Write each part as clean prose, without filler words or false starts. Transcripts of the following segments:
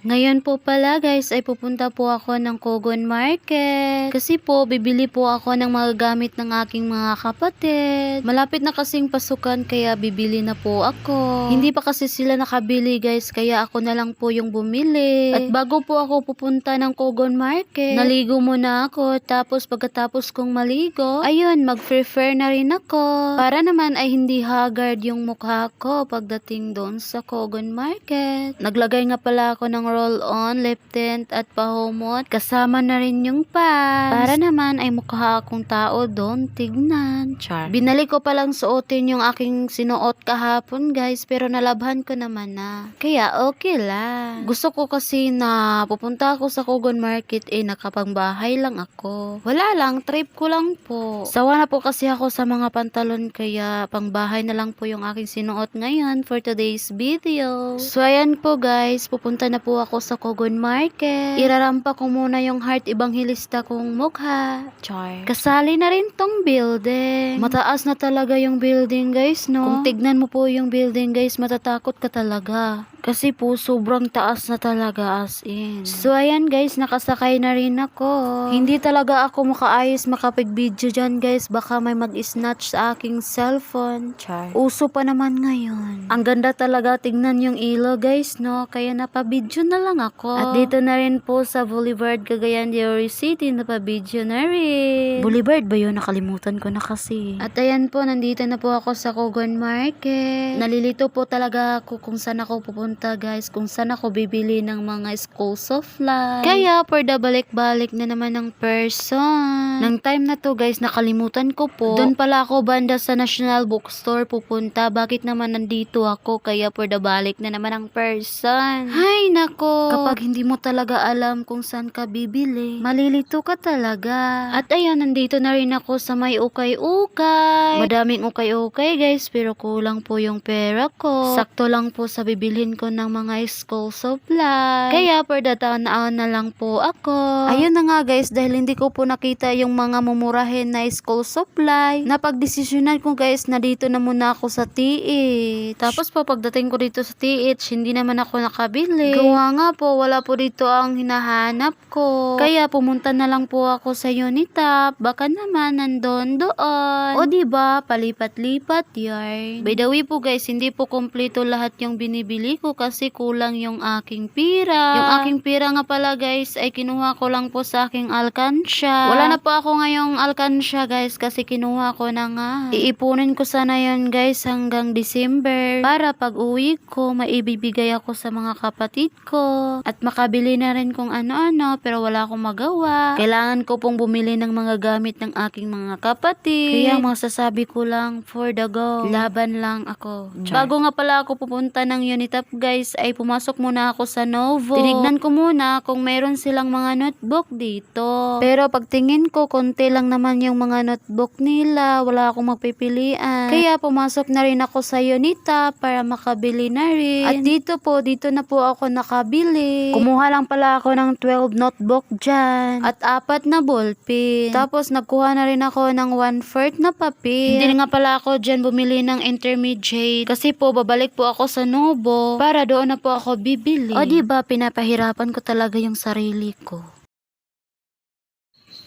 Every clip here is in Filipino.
Ngayon po pala guys ay pupunta po ako ng Kogon Market. Kasi po bibili po ako ng mga gamit ng aking mga kapatid. Malapit na kasing pasukan kaya bibili na po ako. Hindi pa kasi sila nakabili guys kaya ako na lang po yung bumili. At bago po ako pupunta ng Kogon Market, naligo muna ako. Tapos pagkatapos kong maligo, ayun mag-prefer na rin ako. Para naman ay hindi haggard yung mukha ko pagdating doon sa Kogon Market. Naglagay nga pala ako ng roll-on, lip tint at pahumot. Kasama na rin yung pants. Para naman ay mukha akong tao doon. Tignan. Char. Binalik ko palang suotin yung aking sinuot kahapon guys. Pero nalabhan ko naman na. Kaya okay lang. Gusto ko kasi na pupunta ako sa Kogon Market nakapangbahay lang ako. Wala lang. Trip ko lang po. Sawa na po kasi ako sa mga pantalon. Kaya pangbahay na lang po yung aking sinuot ngayon for today's video. So ayan po guys. Pupunta na po ako sa Kogon Market. Irarampa ko muna yung heart evangelista kong mukha. Char. Kasali na rin tong building. Mataas na talaga yung building guys, no? Kung tignan mo po yung building guys, matatakot ka talaga. Kasi po sobrang taas na talaga as in. So ayan guys, nakasakay na rin ako. Hindi talaga ako makaayos makapag-video dyan guys. Baka may mag-snatch sa aking cellphone. Char. Uso pa naman ngayon. Ang ganda talaga tignan yung ilo guys, no? Kaya napabidyo na lang ako. At dito na rin po sa Boulevard, Cagayan de Oro City, napabidyo na rin. Boulevard ba yun? Nakalimutan ko na kasi. At ayan po, nandito na po ako sa Kogon Market. Nalilito po talaga ako kung saan ako pupunta guys. Kung saan ako bibili ng mga school supply. Kaya for the balik-balik na naman ng person. Nang time na to guys, nakalimutan ko po. Doon pala ako banda sa National Bookstore pupunta. Bakit naman nandito ako? Kaya for the balik na naman ng person. Hay nako, kapag hindi mo talaga alam kung saan ka bibili, malilito ka talaga. At ayun, nandito na rin ako sa may ukay-ukay. Madaming ukay-ukay guys, pero kulang po yung pera ko. Sakto lang po sa bibilhin ko ng mga school supply. Kaya for the town na lang po ako. Ayun na nga guys, dahil hindi ko po nakita yung mga mumurahin na school supply, napagdesisyonan ko guys na dito na muna ako sa TH. Tapos po pagdating ko dito sa TH, hindi naman ako nakabili. Gawa nga po, wala po dito ang hinahanap ko. Kaya pumunta na lang po ako sa Unitap. Baka naman nandun doon. O diba, palipat-lipat yarn. By the way po guys, hindi po kompleto lahat yung binibili ko kasi kulang yung aking pira. Yung aking pira nga pala guys ay kinuha ko lang po sa aking alkansya. Wala na po ako ngayong alkansya guys kasi kinuha ko na nga. Iipunin ko sana yun guys hanggang December para pag uwi ko maibibigay ako sa mga kapatid ko at makabili na rin kung ano-ano pero wala akong magawa. Kailangan ko pong bumili ng mga gamit ng aking mga kapatid. Kaya masasabi ko lang for the go. Laban lang ako. Char. Bago nga pala ako pupunta ng Unitap guys ay pumasok muna ako sa Novo. Tinignan ko muna kung mayroon silang mga notebook dito. Pero pagtingin ko konti lang naman yung mga notebook nila. Wala akong magpipilian. Kaya pumasok na rin ako sa Unitap para makabili na rin. At dito na po ako nakabili. Kumuha lang pala ako ng 12 notebook dyan. At 4 na ballpen. Tapos nagkuha na rin ako ng 1/4 na papel. Hindi nga pala ako dyan bumili ng intermediate. Kasi po babalik po ako sa Novo para doon na po ako bibili. O diba pinapahirapan ko talaga yung sarili ko.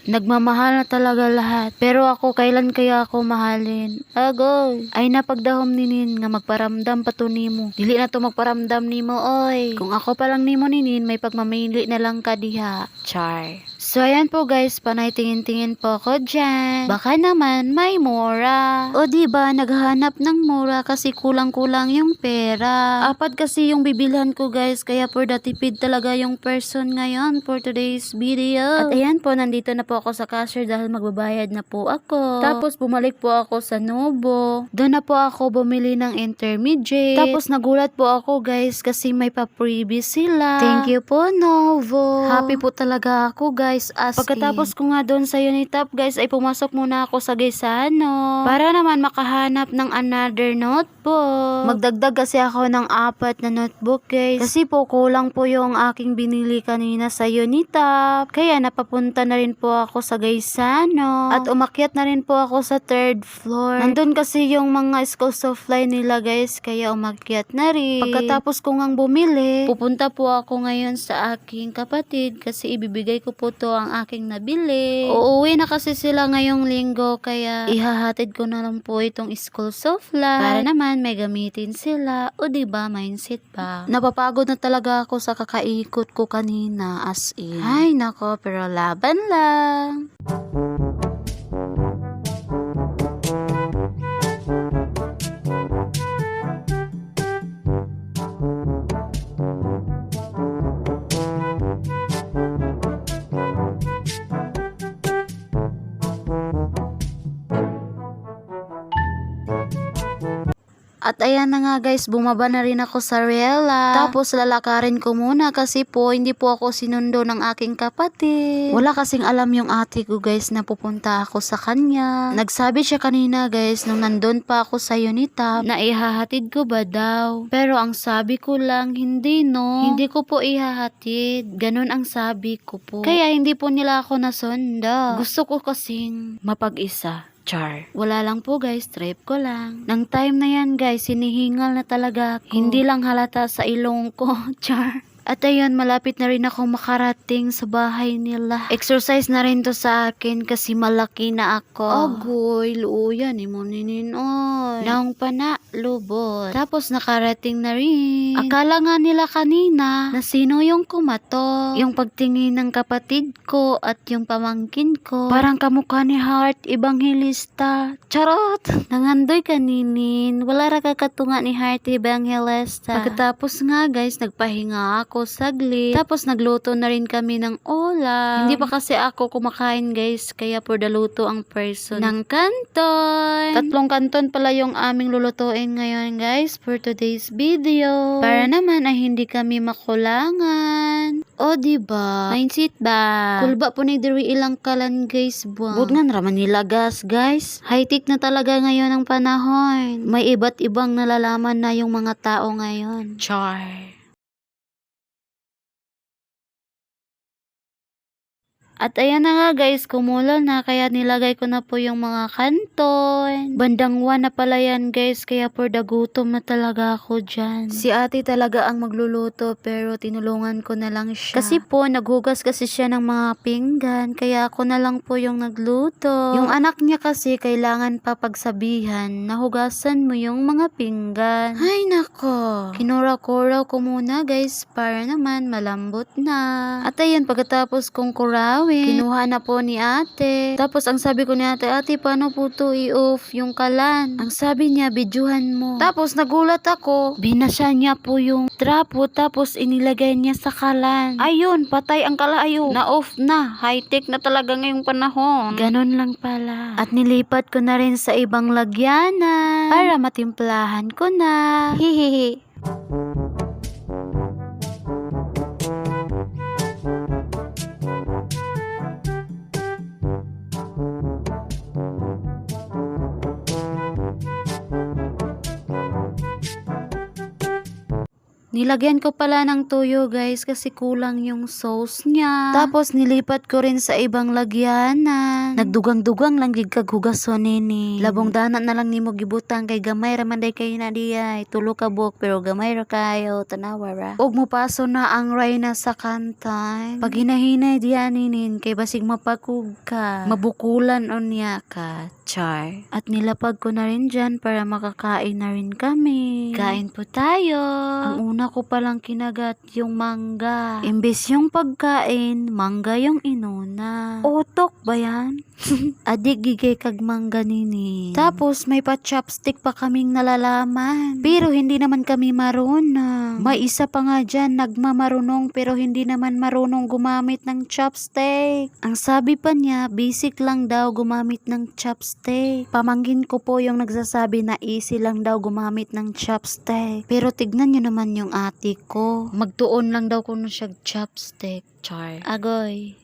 Nagmamahal na talaga lahat. Pero ako, kailan kaya ako mahalin? Agoy. Ay napagdahom ninin nga magparamdam pa to nimo. Dili na to magparamdam nimo, oy. Kung ako pa lang nimo ninin, may pagmamili na lang ka diha. Char. So ayan po guys, panay tingin-tingin po ako dyan. Baka naman may mura. O diba, naghahanap ng mura kasi kulang-kulang yung pera. 4 kasi yung bibilhan ko guys, kaya for the tipid talaga yung person ngayon for today's video. At ayan po, nandito na po ako sa cashier dahil magbabayad na po ako. Tapos bumalik po ako sa Novo. Doon na po ako bumili ng intermediate. Tapos nagulat po ako guys kasi may pa-freebie sila. Thank you po Novo. Happy po talaga ako guys guys, as pagkatapos ko nga doon sa Unitap guys ay pumasok muna ako sa Gaisano para naman makahanap ng another notebook. Magdagdag kasi ako ng 4 na notebook guys kasi po kulang po yung aking binili kanina sa Unitap, kaya napapunta na rin po ako sa Gaisano at umakyat na rin po ako sa 3rd floor. Nandun kasi yung mga school supply nila guys, kaya umakyat na rin. Pagkatapos ko ngang bumili, pupunta po ako ngayon sa aking kapatid kasi ibibigay ko po to ang aking nabili. Uuwi na kasi sila ngayong linggo, kaya ihahatid ko na lang po itong school supply para naman may gamitin sila. O diba, mindset pa. Napapagod na talaga ako sa kakaikot ko kanina, as in. Ay nako, pero laban lang. At ayan na nga guys, bumaba na rin ako sa Riela. Tapos lalakarin ko muna kasi po hindi po ako sinundo ng aking kapatid. Wala kasing alam yung ate ko guys na pupunta ako sa kanya. Nagsabi siya kanina guys nung nandun pa ako sa Unitap na ihahatid ko ba daw. Pero ang sabi ko lang, hindi no. Hindi ko po ihahatid. Ganun ang sabi ko po. Kaya hindi po nila ako nasundo. Gusto ko kasing mapag-isa. Char. Wala lang po guys, trip ko lang. Nang time na yan guys, hinihingal na talaga ako. Hindi lang halata sa ilong ko. Char. At ayun, malapit na rin ako makarating sa bahay nila. Exercise na rin to sa akin kasi malaki na ako. Agoy, luuyan ni mo nininoy. Naong pa na, lubot. Tapos nakarating na rin. Akala nga nila kanina na sino yung kumato. Yung pagtingin ng kapatid ko at yung pamangkin ko. Parang kamukha ni Heart Evangelista. Charot! Nangandoy kaninin. Wala ra kakatunga ni Heart Evangelista. Pagkatapos nga guys, nagpahinga ako saglit. Tapos nagluto na rin kami ng ulam. Hindi pa kasi ako kumakain guys, kaya for the luto ang person ng kanton. 3 kanton pala yung aming lulutuin ngayon guys for today's video. Para naman ay hindi kami makulangan. O diba? Mindset ba? Kulba po ni diri ilang kalan guys buwang. Bud nga raman nila gas guys. High-tech na talaga ngayon ang panahon. May iba't ibang nalalaman na yung mga tao ngayon. Char. At ayan na nga guys, kumulo na kaya nilagay ko na po yung mga kanton. Bandang 1 na pala yan guys, kaya for the gutom na talaga ako dyan. Si ate talaga ang magluluto pero tinulungan ko na lang siya. Kasi po naghugas kasi siya ng mga pinggan, kaya ako na lang po yung nagluto. Yung anak niya kasi kailangan pa pagsabihan, nahugasan mo yung mga pinggan. Ay nako, kinura-kuraw ko muna guys para naman malambot na. At ayun, pagkatapos kong kurawin, kinuha na po ni ate. Tapos ang sabi ko ni ate, ate paano po to i-off yung kalan? Ang sabi niya, bidyuhan mo. Tapos nagulat ako, binasya niya po yung trapo tapos inilagay niya sa kalan. Ayun, patay ang kalayo. Na-off na. High-tech na talaga ngayong panahon. Ganon lang pala. At nilipat ko na rin sa ibang lagyanan para matimplahan ko na. Hihihi. Nilagyan ko pala ng toyo guys kasi kulang yung sauce niya. Tapos nilipat ko rin sa ibang lagyanan. Nagdugang-dugang lang gid kag hugason nini. Labong dana na lang nimo gibutang kay gamay ra man day kay na diay. Tulo ka buok pero gamay ra kayo, tanawa ra. Og mopaso na ang rayna sa kantan. Pag hinahinay diyan ninin kay basig mapakug ka, mabukulan unya ka. Char. At nilapag ko na rin dyan para makakain na rin kami. Kain po tayo. Ang una ko palang kinagat yung mangga. Imbes yung pagkain, mangga yung inuna. Utok ba yan? Adik gigay kag mangga nini. Tapos may pa-chopstick pa kaming nalalaman. Pero hindi naman kami marunong. May isa pa nga dyan nagmamarunong pero hindi naman marunong gumamit ng chopstick. Ang sabi pa niya, basic lang daw gumamit ng chopstick. Pamangkin ko po yung nagsasabi na easy lang daw gumamit ng chopstick. Pero tignan nyo naman yung ate ko. Magtuon lang daw kuno siya chopstick. Char. Agoy.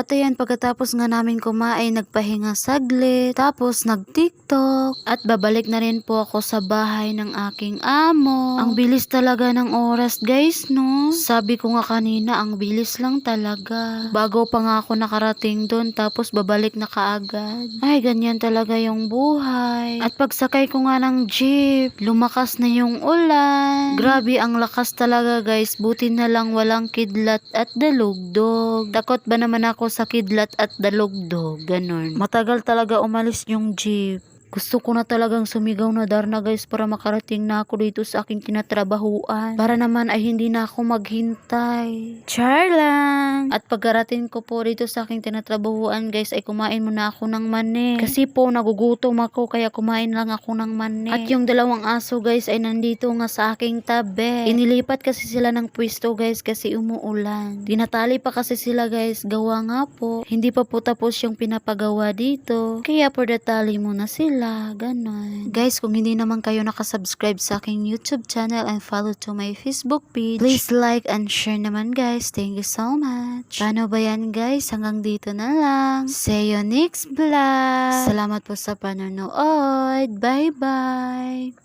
At ayan, pagkatapos nga namin kumain, nagpahinga saglit, tapos nag-TikTok, at babalik na rin po ako sa bahay ng aking amo. Ang bilis talaga ng oras guys, no? Sabi ko nga kanina, ang bilis lang talaga. Bago pa nga ako nakarating doon, tapos babalik na kaagad. Ay, ganyan talaga yung buhay. At pagsakay ko nga ng jeep, lumakas na yung ulan. Grabe, ang lakas talaga guys. Buti na lang walang kidlat at dalugdog. Takot ba naman ako sa kidlat at dalugdog, ganun. Matagal talaga umalis yung jeep. Gusto ko na talagang sumigaw na Darna guys para makarating na ako dito sa aking tinatrabahuan. Para naman ay hindi na ako maghintay. Char lang! At pagkarating ko po dito sa aking tinatrabahuan guys ay kumain muna ako ng mani. Kasi po nagugutom ako kaya kumain lang ako ng mani. At yung dalawang aso guys ay nandito nga sa aking tabi. Inilipat kasi sila ng pwesto guys kasi umuulan. Dinatali pa kasi sila guys, gawa nga po. Hindi pa po tapos yung pinapagawa dito. Kaya po datali muna sila. Ganon. Guys, kung hindi naman kayo nakasubscribe sa aking YouTube channel and follow to my Facebook page, please like and share naman guys. Thank you so much. Paano ba yan guys? Hanggang dito na lang. See you next vlog. Salamat po sa panonood. Bye bye.